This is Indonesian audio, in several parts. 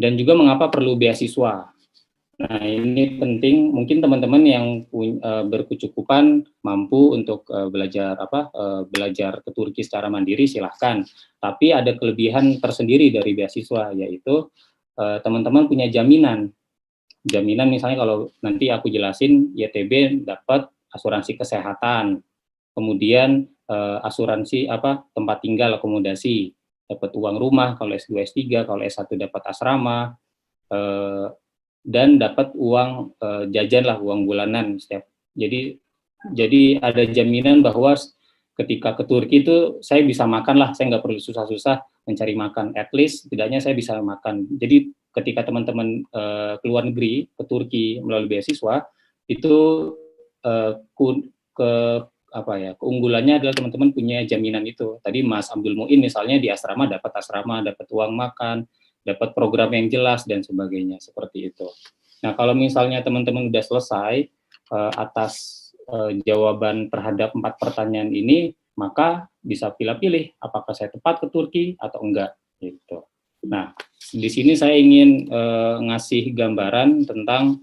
Dan juga mengapa perlu beasiswa. Nah, ini penting, mungkin teman-teman yang berkecukupan mampu untuk belajar belajar ke Turki secara mandiri, silahkan. Tapi ada kelebihan tersendiri dari beasiswa, yaitu teman-teman punya jaminan. Jaminan misalnya kalau nanti aku jelasin, YTB dapat asuransi kesehatan, kemudian asuransi tempat tinggal, akomodasi, dapat uang rumah kalau S2 S3, kalau S1 dapat asrama, dan dapat uang jajan lah, uang bulanan setiap. Jadi ada jaminan bahwa ketika ke Turki itu saya bisa makan lah, saya nggak perlu susah-susah mencari makan, at least setidaknya saya bisa makan. Jadi ketika teman-teman ke luar negeri, ke Turki melalui beasiswa, itu keunggulannya adalah teman-teman punya jaminan itu. Tadi Mas Abdul Muin misalnya di asrama, dapat uang makan, dapat program yang jelas dan sebagainya, seperti itu. Nah, kalau misalnya teman-teman sudah selesai atas jawaban terhadap 4 pertanyaan ini, maka bisa pilih-pilih apakah saya tepat ke Turki atau enggak gitu. Nah, di sini saya ingin ngasih gambaran tentang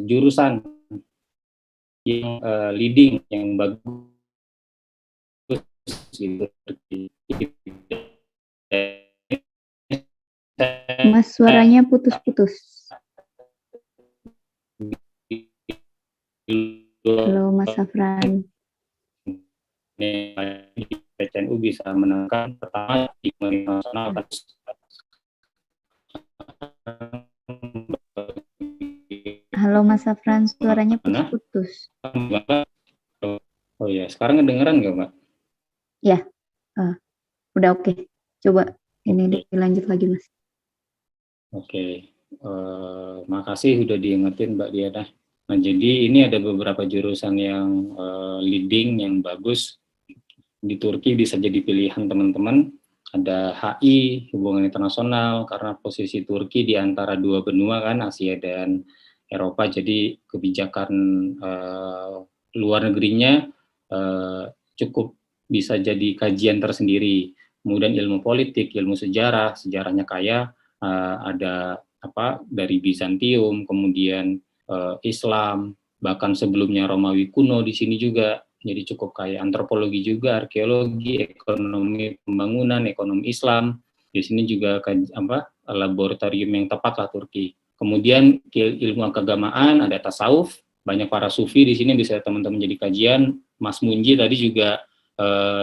jurusan yang leading, yang bagus gitu. Mas, suaranya putus-putus. Halo Mas Safran. PCNU bisa menekan pertama di nasional. Halo Mas Safran, suaranya putus-putus. Oh ya, sekarang kedengeran nggak, Mbak? Ya, udah oke. Coba ini dilanjut lagi, Mas. Oke, makasih sudah diingetin Mbak Diana. Nah, jadi ini ada beberapa jurusan yang leading, yang bagus di Turki, bisa jadi pilihan teman-teman. Ada HI, hubungan internasional, karena posisi Turki di antara dua benua kan, Asia dan Eropa, jadi kebijakan luar negerinya cukup bisa jadi kajian tersendiri. Kemudian ilmu politik, ilmu sejarah, sejarahnya kaya, ada dari Bizantium, kemudian Islam, bahkan sebelumnya Romawi kuno di sini juga, jadi cukup kaya. Antropologi juga, arkeologi, ekonomi pembangunan, ekonomi Islam, di sini juga laboratorium yang tepat lah Turki. Kemudian ilmu keagamaan, ada tasawuf, banyak para sufi di sini bisa teman-teman jadi kajian. Mas Munji tadi juga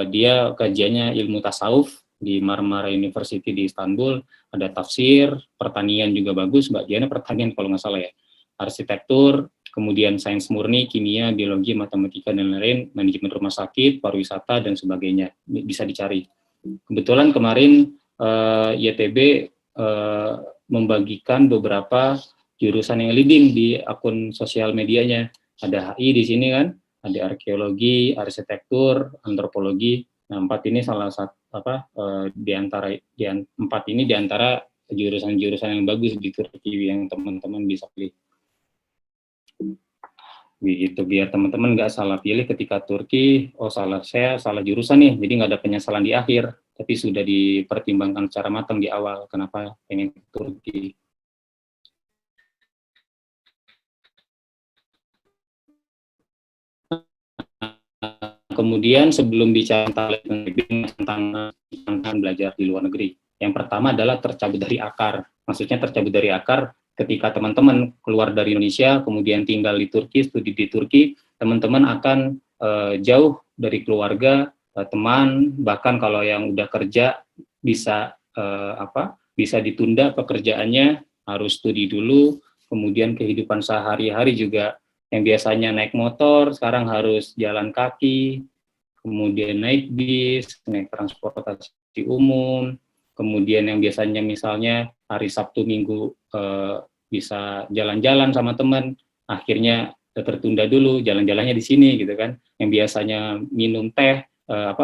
dia kajiannya ilmu tasawuf di Marmara University di Istanbul. Ada tafsir, pertanian juga bagus, Mbak Diana pertanian kalau nggak salah ya, arsitektur, kemudian sains murni, kimia, biologi, matematika, dan lain-lain, manajemen rumah sakit, pariwisata, dan sebagainya, bisa dicari. Kebetulan kemarin YTB membagikan beberapa jurusan yang leading di akun sosial medianya. Ada HI di sini kan, ada arkeologi, arsitektur, antropologi. Nah, 4 ini salah satu di antara 4 ini di antara jurusan-jurusan yang bagus di Turki yang teman-teman bisa pilih. Begitu, biar teman-teman nggak salah pilih ketika Turki, saya salah jurusan nih, jadi nggak ada penyesalan di akhir, tapi sudah dipertimbangkan secara matang di awal, kenapa pengen ke Turki. Kemudian sebelum bicara tentang belajar di luar negeri, yang pertama adalah tercabut dari akar. Maksudnya tercabut dari akar ketika teman-teman keluar dari Indonesia, kemudian tinggal di Turki, studi di Turki, teman-teman akan jauh dari keluarga, teman, bahkan kalau yang udah kerja bisa bisa ditunda pekerjaannya, harus studi dulu, kemudian kehidupan sehari-hari juga yang biasanya naik motor, sekarang harus jalan kaki, kemudian naik bis, naik transportasi umum, kemudian yang biasanya misalnya hari Sabtu Minggu bisa jalan-jalan sama teman, akhirnya tertunda dulu, jalan-jalannya di sini gitu kan. Yang biasanya minum teh,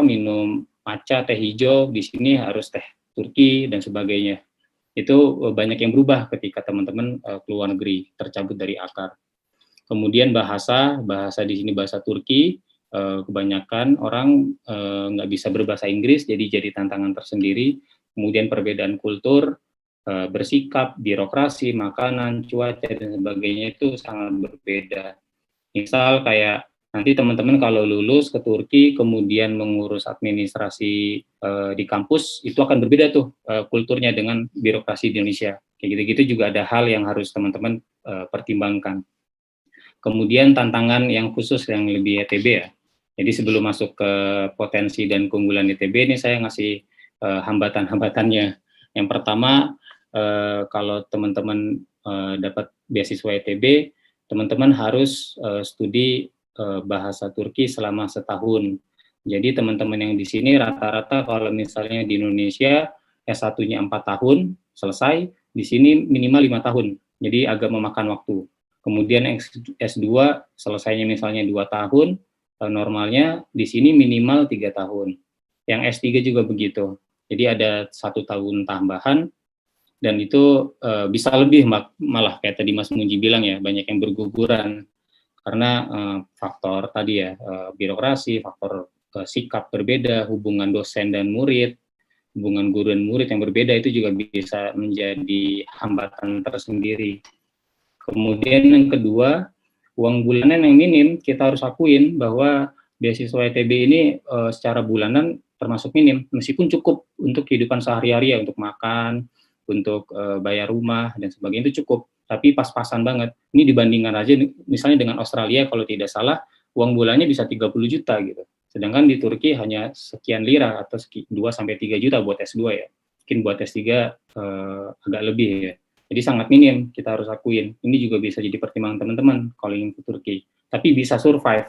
minum matcha, teh hijau, di sini harus teh Turki dan sebagainya. Itu banyak yang berubah ketika teman-teman keluar negeri, tercabut dari akar. Kemudian bahasa di sini bahasa Turki, kebanyakan orang nggak bisa berbahasa Inggris, jadi tantangan tersendiri. kemudian perbedaan kultur, bersikap, birokrasi, makanan, cuaca, dan sebagainya itu sangat berbeda. Misal kayak nanti teman-teman kalau lulus ke Turki kemudian mengurus administrasi di kampus, itu akan berbeda tuh kulturnya dengan birokrasi di Indonesia. Kayak gitu-gitu juga ada hal yang harus teman-teman pertimbangkan. Kemudian tantangan yang khusus yang lebih YTB ya. Jadi sebelum masuk ke potensi dan keunggulan YTB ini saya ngasih hambatan-hambatannya. Yang pertama, kalau teman-teman dapat beasiswa YTB, teman-teman harus studi bahasa Turki selama setahun. Jadi teman-teman yang di sini rata-rata kalau misalnya di Indonesia S1-nya 4 tahun selesai, di sini minimal 5 tahun. Jadi agak memakan waktu. Kemudian S2 selesainya misalnya 2 tahun, normalnya di sini minimal 3 tahun. Yang S3 juga begitu. Jadi ada 1 tahun tambahan, dan itu bisa lebih malah kayak tadi Mas Munji bilang ya, banyak yang berguguran karena faktor tadi ya, birokrasi, faktor sikap berbeda, hubungan dosen dan murid, hubungan guru dan murid yang berbeda itu juga bisa menjadi hambatan tersendiri. Kemudian yang kedua, uang bulanan yang minim, kita harus akuin bahwa beasiswa YTB ini secara bulanan termasuk minim, meskipun cukup untuk kehidupan sehari-hari ya, untuk makan, untuk bayar rumah dan sebagainya itu cukup, tapi pas-pasan banget. Ini dibandingkan aja misalnya dengan Australia, kalau tidak salah uang bulannya bisa 30 juta gitu. Sedangkan di Turki hanya sekian lira atau 2 sampai 3 juta buat S2 ya. Mungkin buat S3 agak lebih ya. Jadi sangat minim, kita harus akuin. Ini juga bisa jadi pertimbangan teman-teman kalau ingin ke Turki. Tapi bisa survive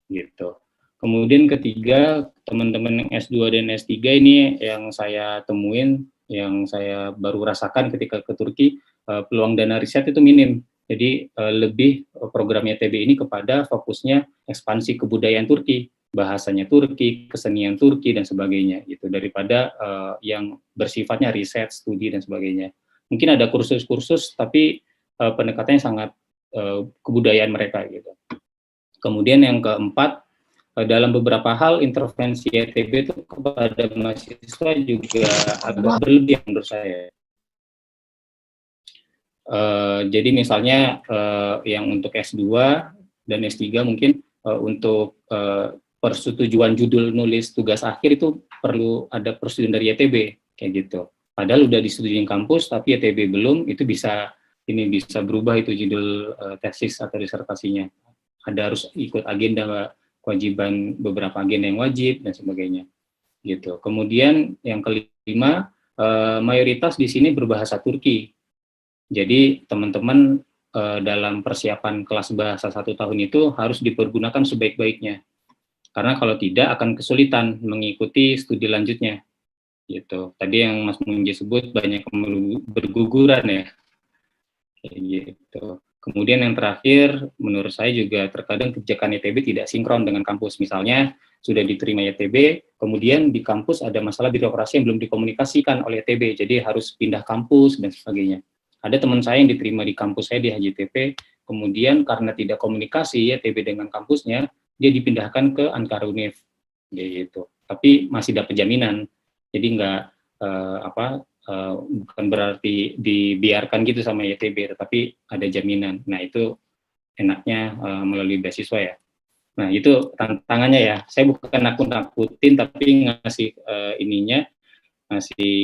gitu. Kemudian ketiga, teman-teman yang S2 dan S3 ini yang saya temuin, yang saya baru rasakan ketika ke Turki, peluang dana riset itu minim. Jadi lebih programnya TB ini kepada fokusnya ekspansi kebudayaan Turki, bahasanya Turki, kesenian Turki dan sebagainya gitu, daripada yang bersifatnya riset, studi dan sebagainya. Mungkin ada kursus-kursus tapi pendekatannya sangat kebudayaan mereka gitu. Kemudian yang keempat, dalam beberapa hal intervensi YTB itu kepada mahasiswa juga agak berlebihan menurut saya. Jadi misalnya yang untuk S2 dan S3 mungkin untuk persetujuan judul nulis tugas akhir itu perlu ada persetujuan dari YTB kayak gitu. Padahal udah disetujuin kampus tapi YTB belum, itu bisa berubah itu judul tesis atau disertasinya. Ada harus ikut agenda, kewajiban beberapa agenda yang wajib dan sebagainya gitu. Kemudian yang kelima, mayoritas di sini berbahasa Turki. Jadi teman-teman dalam persiapan kelas bahasa 1 tahun itu harus dipergunakan sebaik-baiknya. Karena kalau tidak akan kesulitan mengikuti studi lanjutnya. Gitu. Tadi yang Mas Munji sebut banyak yang berguguran ya. Kayak gitu. Kemudian yang terakhir, menurut saya juga terkadang kebijakan YTB tidak sinkron dengan kampus. Misalnya sudah diterima YTB, kemudian di kampus ada masalah birokrasi yang belum dikomunikasikan oleh YTB, jadi harus pindah kampus dan sebagainya. Ada teman saya yang diterima di kampus saya di HJTP, kemudian karena tidak komunikasi YTB dengan kampusnya, dia dipindahkan ke Ankara Univ, gitu. Tapi masih dapat jaminan, jadi nggak bukan berarti dibiarkan gitu sama YTB, tetapi ada jaminan. Nah itu enaknya melalui beasiswa ya. Nah itu tantangannya ya. Saya bukan nakut-nakutin, tapi ngasih ngasih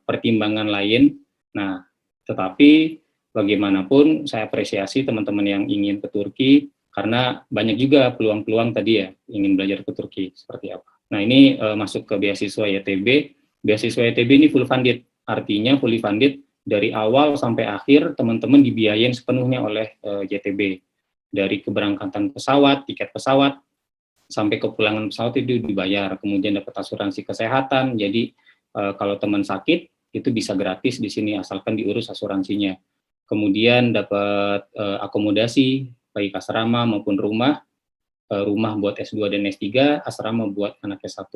pertimbangan lain. Nah tetapi bagaimanapun saya apresiasi teman-teman yang ingin ke Turki, karena banyak juga peluang-peluang tadi ya, ingin belajar ke Turki seperti apa. Nah ini masuk ke beasiswa YTB. Beasiswa YTB ini full funded, artinya fully funded dari awal sampai akhir teman-teman dibiayain sepenuhnya oleh YTB. Dari keberangkatan pesawat, tiket pesawat, sampai kepulangan pesawat itu dibayar. Kemudian dapat asuransi kesehatan, jadi kalau teman sakit itu bisa gratis di sini asalkan diurus asuransinya. Kemudian dapat akomodasi baik asrama maupun rumah buat S2 dan S3, asrama buat anak S1.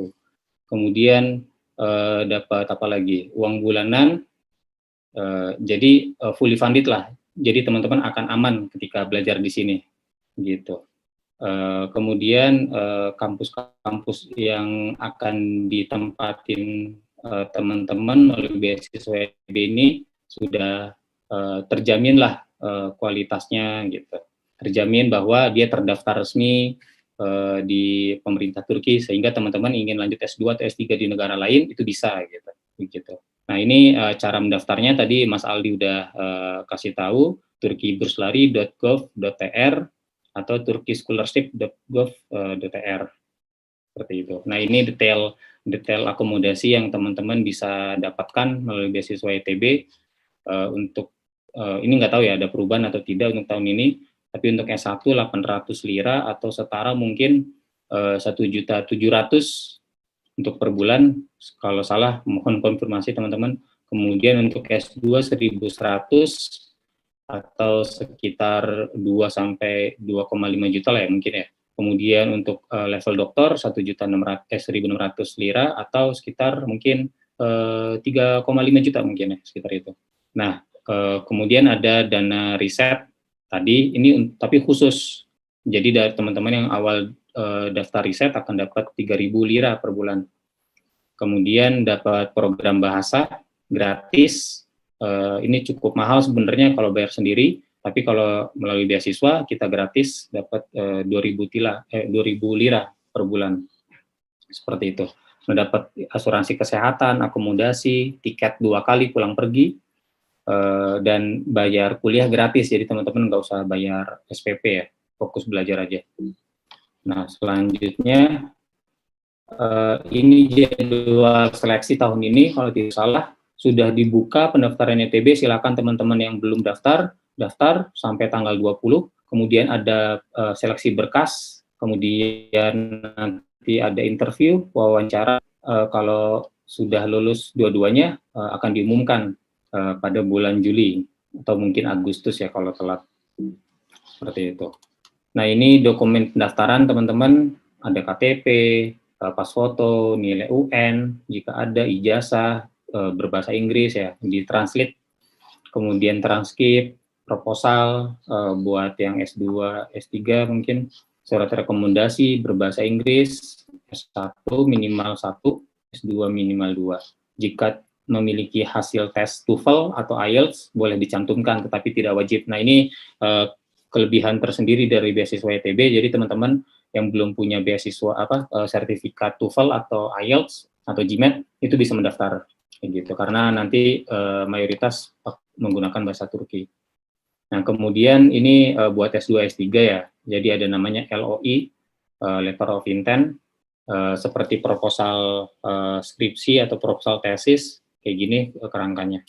Kemudian dapat apa lagi? Uang bulanan, jadi fully funded lah. Jadi teman-teman akan aman ketika belajar di sini, gitu. Kemudian kampus-kampus yang akan ditempatin teman-teman melalui beasiswa ETB ini sudah terjamin lah kualitasnya gitu, terjamin bahwa dia terdaftar resmi di pemerintah Turki, sehingga teman-teman ingin lanjut S2 atau S3 di negara lain itu bisa gitu. Nah, ini cara mendaftarnya tadi Mas Aldi udah kasih tahu, turkiburslari.gov.tr atau turkischolarship.gov.tr seperti itu. Nah, ini detail akomodasi yang teman-teman bisa dapatkan melalui beasiswa ETB. Untuk ini nggak tahu ya ada perubahan atau tidak untuk tahun ini, tapi untuk S1 800 lira atau setara mungkin 1.700.000 untuk per bulan. Kalau salah mohon konfirmasi teman-teman. Kemudian untuk S2 1.100 atau sekitar 2 sampai 2,5 juta lah ya mungkin ya. Kemudian untuk level doktor 1.600 lira atau sekitar mungkin 3,5 juta mungkin ya sekitar itu. Nah, kemudian ada dana riset tadi ini tapi khusus. Jadi dari teman-teman yang awal daftar riset akan dapat 3.000 lira per bulan. Kemudian dapat program bahasa gratis. Ini cukup mahal sebenarnya kalau bayar sendiri, tapi kalau melalui beasiswa kita gratis dapat 2.000 lira per bulan. Seperti itu. Mendapat asuransi kesehatan, akomodasi, tiket 2 kali pulang pergi, dan bayar kuliah gratis. Jadi teman-teman nggak usah bayar SPP ya, fokus belajar aja. Nah, selanjutnya ini jadwal seleksi tahun ini kalau tidak salah sudah dibuka pendaftaran ETB. Silakan teman-teman yang belum daftar sampai tanggal 20. Kemudian ada seleksi berkas, kemudian nanti ada interview, wawancara. Kalau sudah lulus dua-duanya akan diumumkan pada bulan Juli atau mungkin Agustus ya kalau telat. Seperti itu. Nah, ini dokumen pendaftaran teman-teman, ada KTP, pas foto, nilai UN, jika ada ijazah berbahasa Inggris ya, ditranslate, kemudian transkrip, proposal buat yang S2, S3 mungkin, surat rekomendasi berbahasa Inggris, S1 minimal 1, S2 minimal 2. Jika memiliki hasil tes TOEFL atau IELTS boleh dicantumkan, tetapi tidak wajib. Nah, ini kelebihan tersendiri dari beasiswa ETB. Jadi teman-teman yang belum punya beasiswa sertifikat TOEFL atau IELTS atau GMAT itu bisa mendaftar gitu, karena nanti mayoritas menggunakan bahasa Turki. Nah, kemudian ini buat S2 S3 ya. Jadi ada namanya LOI, Letter of Intent, seperti proposal skripsi atau proposal tesis kayak gini kerangkanya.